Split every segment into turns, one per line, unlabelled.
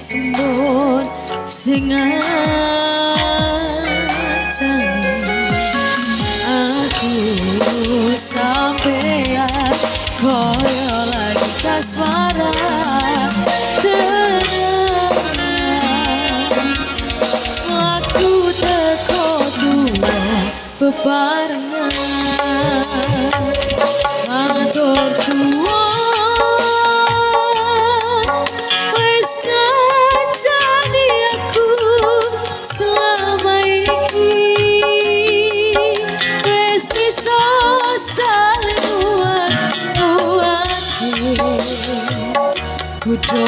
sembun sing ngancani aku sampean koyo lagi kasmaran tenang laku teko dua bebarengan matur suwun wis ngancani aku selama iki wis iso saling uat-uatku kudu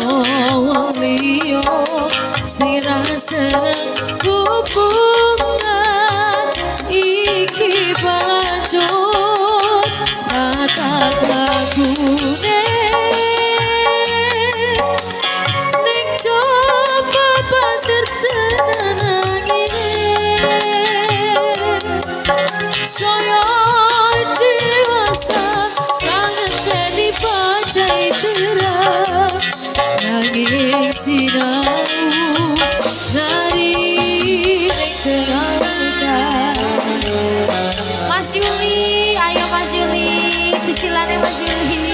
wong liya sing ra seneng hubungan iki lanjut tatap lagune ning coba banter tenangine saya dewasa kangen jadi bajai terang nanging sinau nari ning terang Mas Yuli, ayo Mas Yuli, cicilannya Mas Yuli.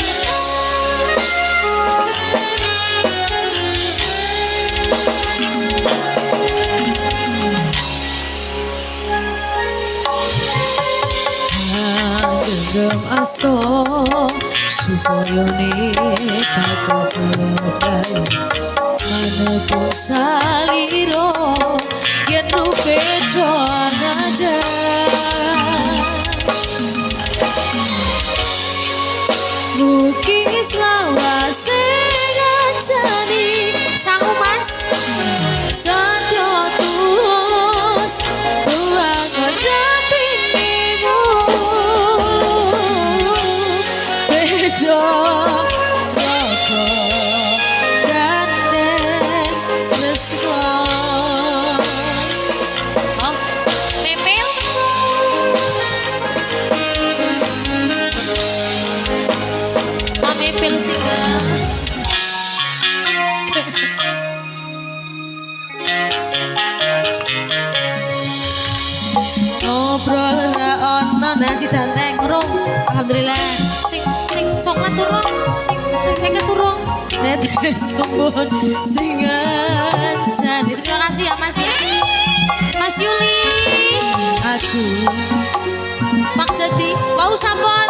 Genggam asto supaya tak berdaya manut saliro yen nu beda aja Mukis lawase ngancani sangu mas sadya tulus kuang ngadepinmu beda roko gandeng resiko mepel mepel singa ngobrol ra ono nasi danteng urung alhamdulillah sing songat turung sing keket turung net sembun sing ngancani terima kasih ya Mas ya Mas Yuli aku Pak Jadi mau sampun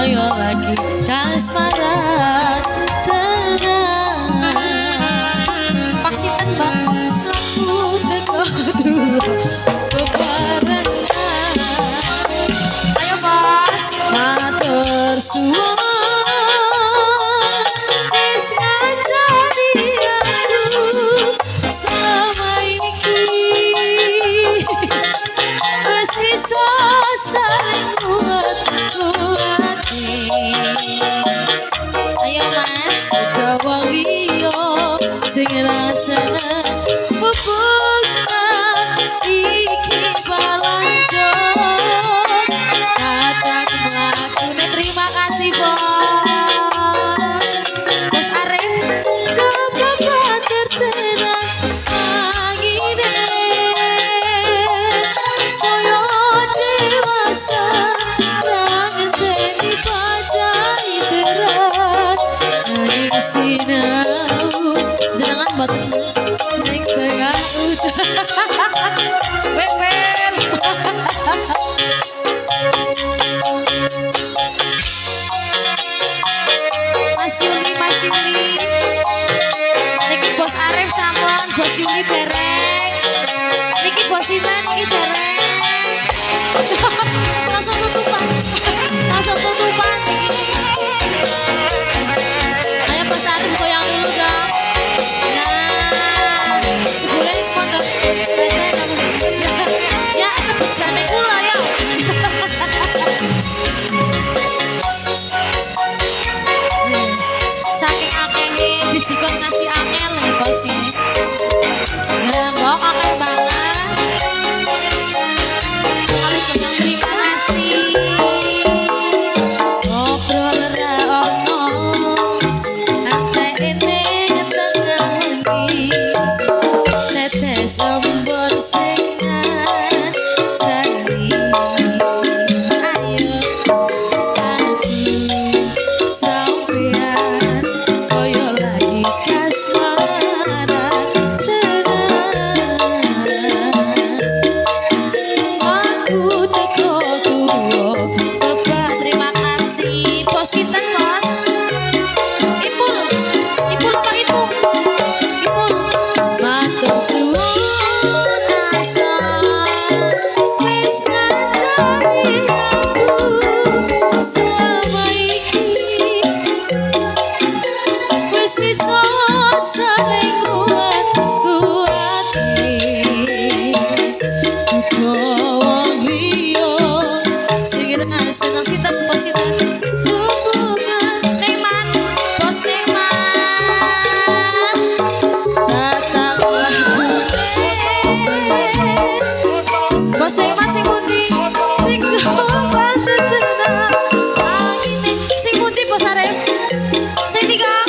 ayo lagi kasmaran tenang Pak Sinten Bang laku teko dulu bebarengan ayo Mas matur suwun wis ngancani aku selama iki wis iso saling kuat-kuati ayo Mas udah wong liya sing rasane hubungan iki berlanjut datang melakukan terima kasih Bos Arif coba banter tenang angine saya dewasa kangen jadi bajai berat nanging sinau jangan batas ning tengah udah wewer Mas Yuli niki Bos Arif sampun Bos Yuli dereng niki Bos Sinten niki dereng langsung tutupan ayo Bos Arif goyang dulu dong nah sebulan pondok ya sebut jane kula ya saking akehnya dijikon ngasih angel nih Bos ini nah mbok akeh banget kali jeneng terima kasih ngobrol ra ono ate ini tengah iki wis iso saling kuat-kuati kudu wong liya sing seneng sinten bos sinten hubungan Neman bos Neman datanglah bos Neman sing pundi sing coba tenang angine sing pundi bos Arif sing nikah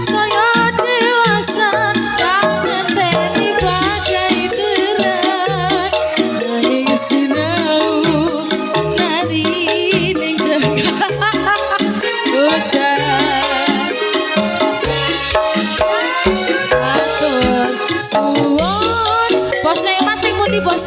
saya dewasa tak ngenteni bagai terang nanging sinau nari ning udan atur suwon bos Neman sing pundi bos